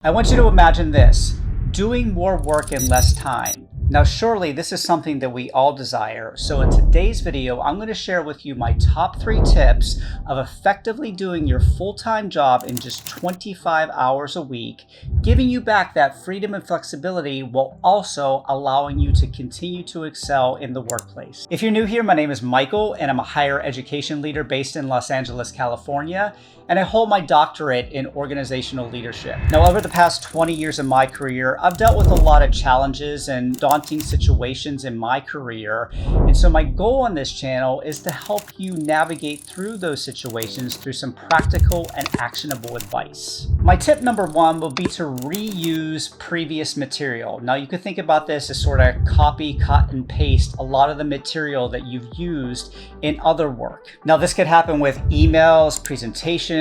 I want you to imagine this: doing more work in less time. Now, surely this is something that we all desire. So in today's video, I'm going to share with you my top 3 tips of effectively doing your full-time job in just 25 hours a week, giving you back that freedom and flexibility while also allowing you to continue to excel in the workplace. If you're new here, my name is Michael and I'm a higher education leader based in Los Angeles, California, and I hold my doctorate in organizational leadership. Now, over the past 20 years of my career, I've dealt with a lot of challenges and daunting situations in my career. And so my goal on this channel is to help you navigate through those situations through some practical and actionable advice. My tip number 1 will be to reuse previous material. Now, you could think about this as sort of copy, cut, and paste a lot of the material that you've used in other work. Now, this could happen with emails, presentations,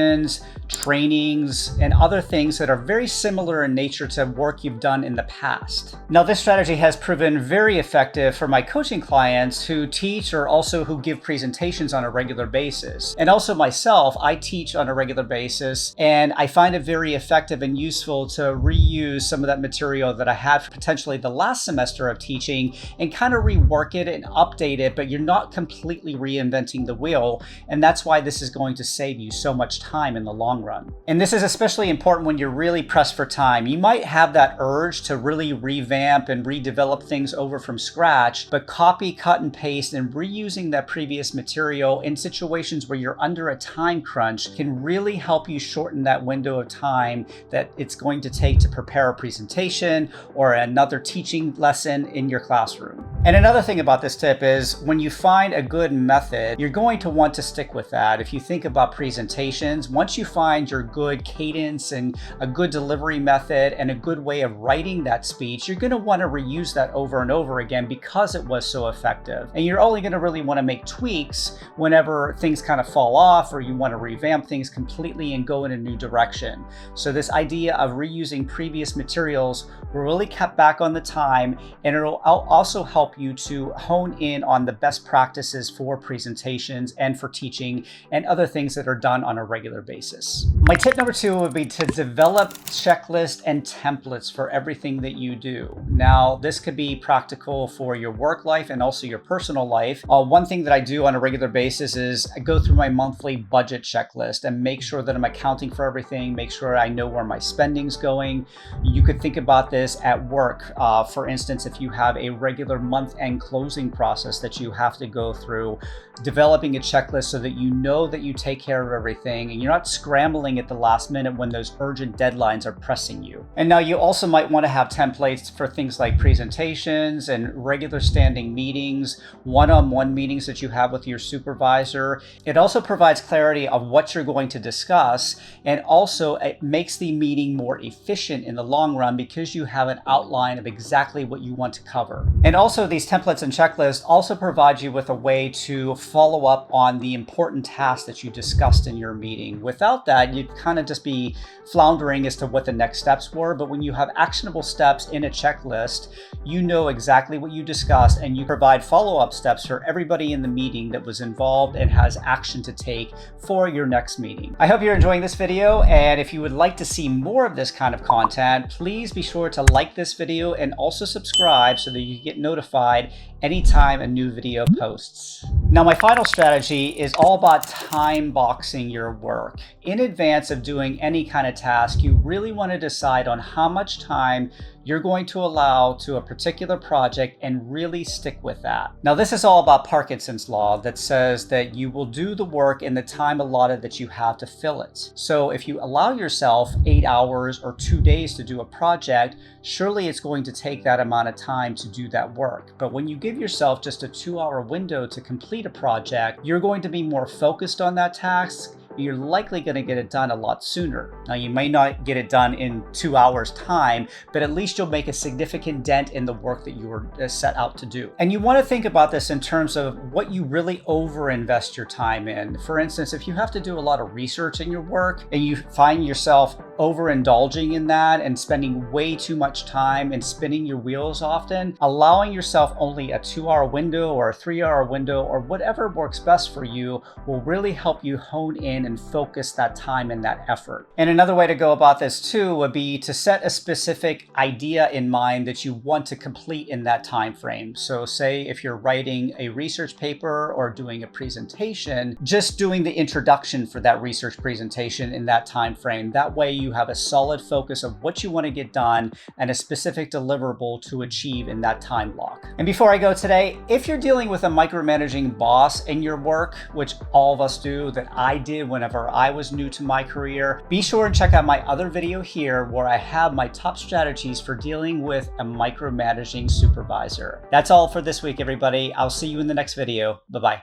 trainings, and other things that are very similar in nature to work you've done in the past. Now, this strategy has proven very effective for my coaching clients who teach or also who give presentations on a regular basis. And also myself, I teach on a regular basis, and I find it very effective and useful to reuse some of that material that I had for potentially the last semester of teaching and kind of rework it and update it, but you're not completely reinventing the wheel. And that's why this is going to save you so much time in the long run. And this is especially important when you're really pressed for time. You might have that urge to really revamp and redevelop things over from scratch, but copy, cut, and paste and reusing that previous material in situations where you're under a time crunch can really help you shorten that window of time that it's going to take to prepare a presentation or another teaching lesson in your classroom. And another thing about this tip is when you find a good method, you're going to want to stick with that. If you think about presentations, once you find your good cadence and a good delivery method and a good way of writing that speech, you're going to want to reuse that over and over again because it was so effective. And you're only going to really want to make tweaks whenever things kind of fall off or you want to revamp things completely and go in a new direction. So this idea of reusing previous materials will really cut back on the time, and it'll also help you to hone in on the best practices for presentations and for teaching and other things that are done on a regular basis. My tip number 2 would be to develop checklists and templates for everything that you do. Now, this could be practical for your work life and also your personal life. One thing that I do on a regular basis is I go through my monthly budget checklist and make sure that I'm accounting for everything, make sure I know where my spending's going. You could think about this at work. For instance, if you have a regular month-end closing process that you have to go through, developing a checklist so that you know that you take care of everything and you're not scrambling at the last minute when those urgent deadlines are pressing you. And now you also might want to have templates for things like presentations and regular standing meetings, one-on-one meetings that you have with your supervisor. It also provides clarity of what you're going to discuss, and also it makes the meeting more efficient in the long run because you have an outline of exactly what you want to cover. And also these templates and checklists also provide you with a way to follow up on the important tasks that you discussed in your meeting. Without that, you'd kind of just be floundering as to what the next steps were. But when you have actionable steps in a checklist, you know exactly what you discussed and you provide follow-up steps for everybody in the meeting that was involved and has action to take for your next meeting. I hope you're enjoying this video, and if you would like to see more of this kind of content, please be sure to like this video and also subscribe so that you get notified anytime a new video posts. Now, my final strategy is all about time boxing your work. In advance of doing any kind of task, you really want to decide on how much time you're going to allow to a particular project and really stick with that. Now, this is all about Parkinson's law that says that you will do the work in the time allotted that you have to fill it. So if you allow yourself 8 hours or 2 days to do a project, surely it's going to take that amount of time to do that work. But when you give yourself just a 2-hour window to complete a project, you're going to be more focused on that task. You're likely going to get it done a lot sooner. Now, you may not get it done in 2 hours time, but at least you'll make a significant dent in the work that you were set out to do. And you want to think about this in terms of what you really overinvest your time in. For instance, if you have to do a lot of research in your work and you find yourself overindulging in that and spending way too much time and spinning your wheels often, allowing yourself only a 2-hour window or a 3-hour window or whatever works best for you will really help you hone in and focus that time and that effort. And another way to go about this too would be to set a specific idea in mind that you want to complete in that time frame. So say if you're writing a research paper or doing a presentation, just doing the introduction for that research presentation in that time frame. That way you have a solid focus of what you want to get done and a specific deliverable to achieve in that time block. And before I go today, if you're dealing with a micromanaging boss in your work, which all of us do, that I did whenever I was new to my career, be sure and check out my other video here where I have my top strategies for dealing with a micromanaging supervisor. That's all for this week, everybody. I'll see you in the next video. Bye-bye.